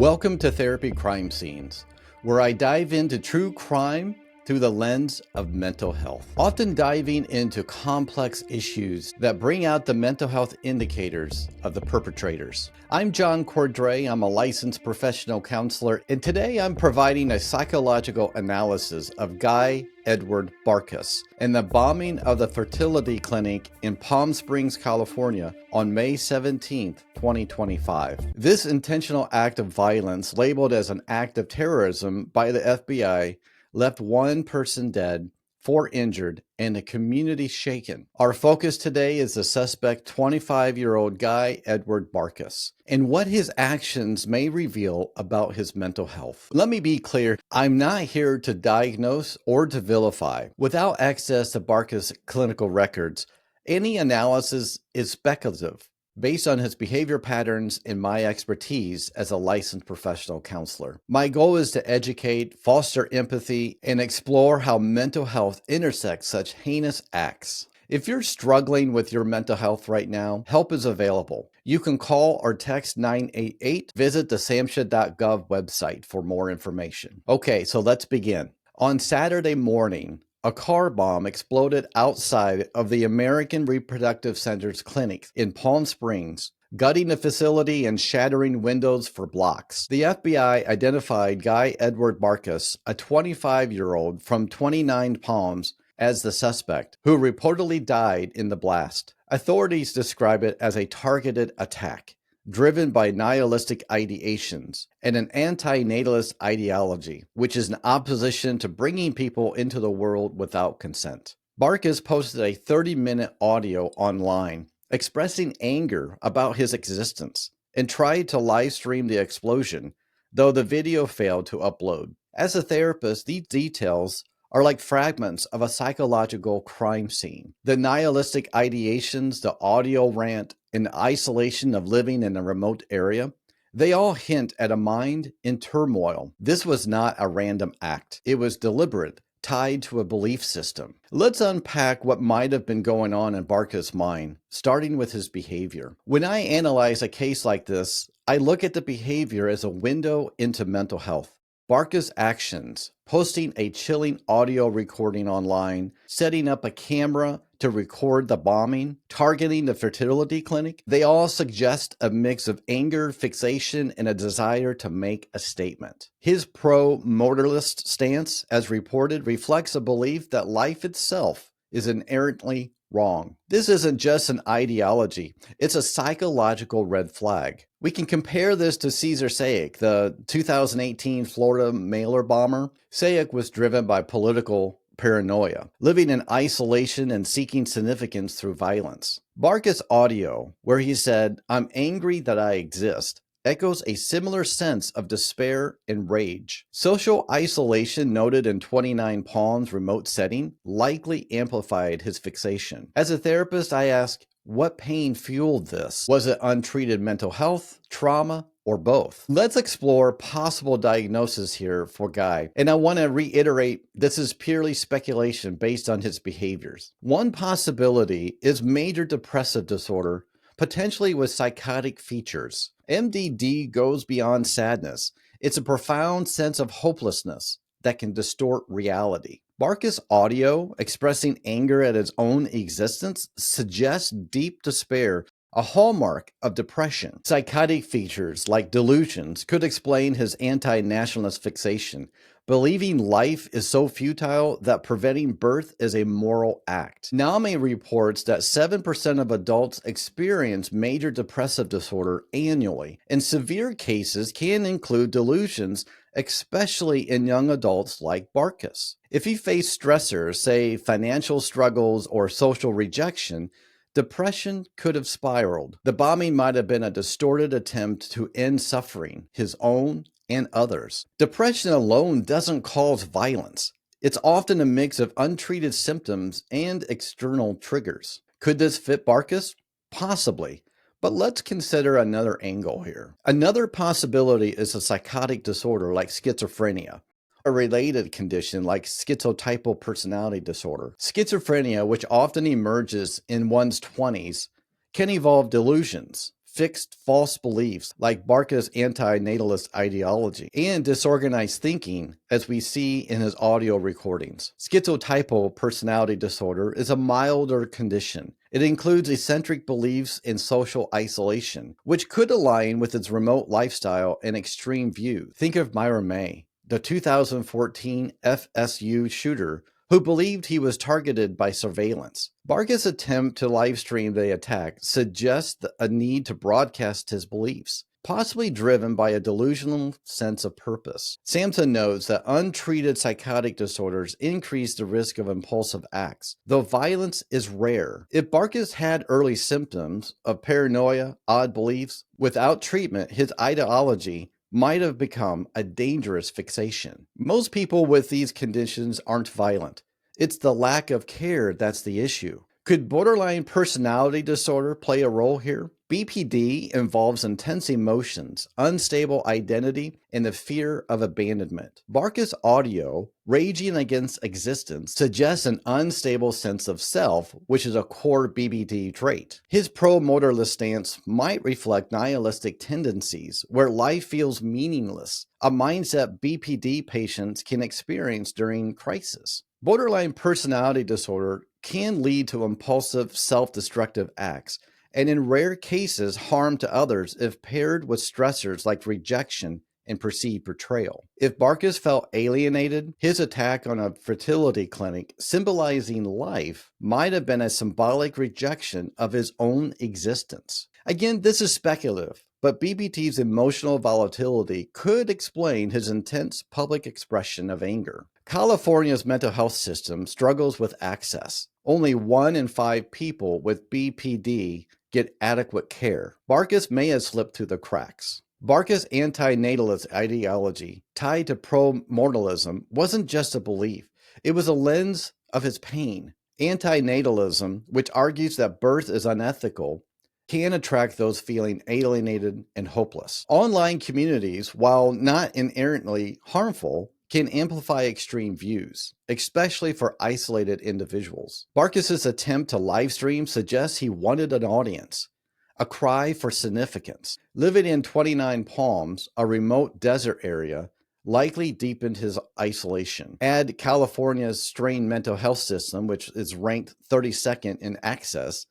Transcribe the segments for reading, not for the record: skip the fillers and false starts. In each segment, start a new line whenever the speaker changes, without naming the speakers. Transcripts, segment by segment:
Welcome to Therapy Crime Scenes, where I dive into true crime through the lens of mental health, often diving into complex issues that bring out the mental health indicators of the perpetrators. I'm John Cordray. I'm a licensed professional counselor, and today I'm providing a psychological analysis of Guy Edward Bartkus and the bombing of the fertility clinic in Palm Springs, California on May 17, 2025. This intentional act of violence, labeled as an act of terrorism by the FBI, left one person dead, 4 injured, and the community shaken. Our focus today is the suspect, 25-year-old Guy Edward Bartkus, and what his actions may reveal about his mental health. Let me be clear, I'm not here to diagnose or to vilify. Without access to Bartkus' clinical records, any analysis is speculative, based on his behavior patterns and my expertise as a licensed professional counselor. My goal is to educate, foster empathy, and explore how mental health intersects such heinous acts. If you're struggling with your mental health right now, help is available. You can call or text 988. Visit the samhsa.gov website for more information. Okay, so let's begin. On Saturday morning, a car bomb exploded outside of the American Reproductive Center's clinic in Palm Springs, gutting the facility and shattering windows for blocks. The FBI identified Guy Edward Bartkus, a 25-year-old from 29 Palms, as the suspect, who reportedly died in the blast. Authorities describe it as a targeted attack, driven by nihilistic ideations and an anti-natalist ideology, which is in opposition to bringing people into the world without consent. Bartkus posted a 30-minute audio online expressing anger about his existence and tried to live stream the explosion, though the video failed to upload. As a therapist, these details are like fragments of a psychological crime scene. The nihilistic ideations, the audio rant, and the isolation of living in a remote area, they all hint at a mind in turmoil. This was not a random act. It was deliberate, tied to a belief system. Let's unpack what might have been going on in Bartkus' mind, starting with his behavior. When I analyze a case like this, I look at the behavior as a window into mental health. Bartkus' actions, posting a chilling audio recording online, setting up a camera to record the bombing, targeting the fertility clinic, they all suggest a mix of anger, fixation, and a desire to make a statement. His pro-mortalist stance, as reported, reflects a belief that life itself is inherently wrong. This isn't just an ideology, it's a psychological red flag. We can compare this to Cesar Sayic, the 2018 Florida mailer bomber. Sayic was driven by political paranoia, living in isolation and seeking significance through violence. Bartkus' audio, where he said, "I'm angry that I exist," echoes a similar sense of despair and rage. Social isolation, noted in 29 Palms remote setting, likely amplified his fixation. As a therapist, I ask, what pain fueled this? Was it untreated mental health, trauma, or both? Let's explore possible diagnosis here for Guy. And I want to reiterate, this is purely speculation based on his behaviors. One possibility is major depressive disorder, potentially with psychotic features. MDD goes beyond sadness. It's a profound sense of hopelessness that can distort reality. Bartkus' audio, expressing anger at his own existence, suggests deep despair, a hallmark of depression. Psychotic features, like delusions, could explain his anti-nationalist fixation, believing life is so futile that preventing birth is a moral act. NAMI reports that 7% of adults experience major depressive disorder annually, and severe cases can include delusions, especially in young adults like Bartkus. If he faced stressors, say financial struggles or social rejection, depression could have spiraled. The bombing might have been a distorted attempt to end suffering, his own and others. Depression alone doesn't cause violence. It's often a mix of untreated symptoms and external triggers. Could this fit Bartkus? Possibly. But let's consider another angle here. Another possibility is a psychotic disorder like schizophrenia, a related condition like schizotypal personality disorder. Schizophrenia, which often emerges in one's 20s, can involve delusions, fixed false beliefs like Bartkus' anti-natalist ideology, and disorganized thinking, as we see in his audio recordings. Schizotypal personality disorder is a milder condition. It includes eccentric beliefs and social isolation, which could align with its remote lifestyle and extreme views. Think of Myra May, the 2014 FSU shooter who believed he was targeted by surveillance. Bartkus' attempt to livestream the attack suggests a need to broadcast his beliefs, possibly driven by a delusional sense of purpose. Sampson notes that untreated psychotic disorders increase the risk of impulsive acts, though violence is rare. If Bartkus had early symptoms of paranoia, odd beliefs, without treatment, his ideology might have become a dangerous fixation. Most people with these conditions aren't violent. It's the lack of care that's the issue. Could borderline personality disorder play a role here? BPD involves intense emotions, unstable identity, and the fear of abandonment. Bartkus' audio, Raging Against Existence, suggests an unstable sense of self, which is a core BPD trait. His pro-motorless stance might reflect nihilistic tendencies, where life feels meaningless, a mindset BPD patients can experience during crisis. Borderline personality disorder can lead to impulsive, self-destructive acts, and in rare cases, harm to others if paired with stressors like rejection and perceived betrayal. If Bartkus felt alienated, his attack on a fertility clinic symbolizing life might have been a symbolic rejection of his own existence. Again, this is speculative, but BPD's emotional volatility could explain his intense public expression of anger. California's mental health system struggles with access. Only 1 in 5 people with BPD get adequate care. Bartkus may have slipped through the cracks. Bartkus' anti-natalist ideology, tied to pro-mortalism, wasn't just a belief. It was a lens of his pain. Anti-natalism, which argues that birth is unethical, can attract those feeling alienated and hopeless. Online communities, while not inherently harmful, can amplify extreme views, especially for isolated individuals. Bartkus' attempt to livestream suggests he wanted an audience, a cry for significance. Living in 29 Palms, a remote desert area, likely deepened his isolation. Add California's strained mental health system, which is ranked 32nd in access,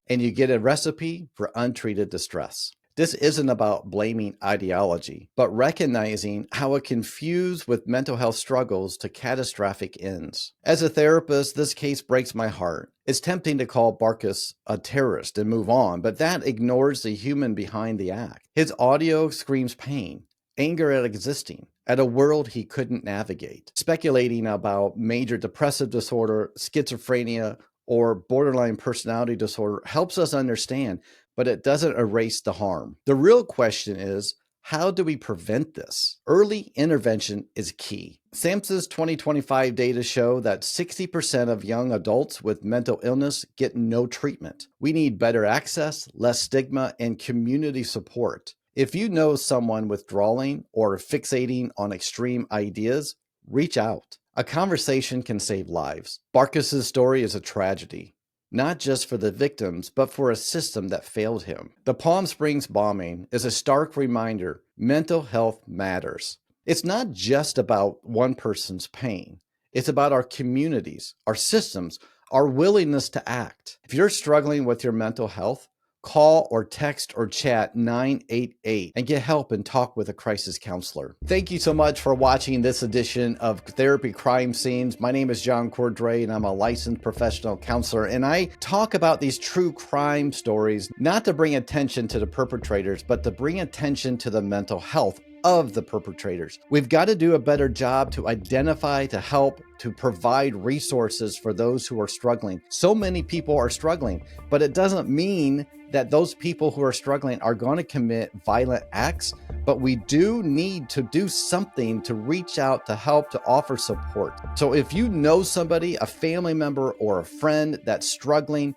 and you get a recipe for untreated distress. This isn't about blaming ideology, but recognizing how it can fuse with mental health struggles to catastrophic ends. As a therapist, this case breaks my heart. It's tempting to call Bartkus a terrorist and move on, but that ignores the human behind the act. His audio screams pain, anger at existing, at a world he couldn't navigate. Speculating about major depressive disorder, schizophrenia, or borderline personality disorder helps us understand, but it doesn't erase the harm. The real question is, how do we prevent this? Early intervention is key. SAMHSA's 2025 data show that 60% of young adults with mental illness get no treatment. We need better access, less stigma, and community support. If you know someone withdrawing or fixating on extreme ideas, reach out. A conversation can save lives. Bartkus' story is a tragedy, not just for the victims, but for a system that failed him. The Palm Springs bombing is a stark reminder mental health matters. It's not just about one person's pain. It's about our communities, our systems, our willingness to act. If you're struggling with your mental health, call or text or chat 988 and get help and talk with a crisis counselor. Thank you so much for watching this edition of Therapy Crime Scenes. My name is John Cordray, and I'm a licensed professional counselor. And I talk about these true crime stories, not to bring attention to the perpetrators, but to bring attention to the mental health of the perpetrators. We've got to do a better job to identify, to help, to provide resources for those who are struggling. So many people are struggling, but it doesn't mean that those people who are struggling are going to commit violent acts, but we do need to do something to reach out, to help, to offer support. So if you know somebody, a family member or a friend that's struggling,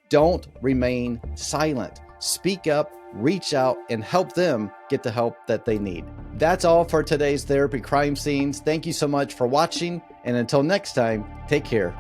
don't remain silent. Speak up, reach out, and help them get the help that they need. That's all for today's Therapy Crime Scenes. Thank you so much for watching, and until next time, take care.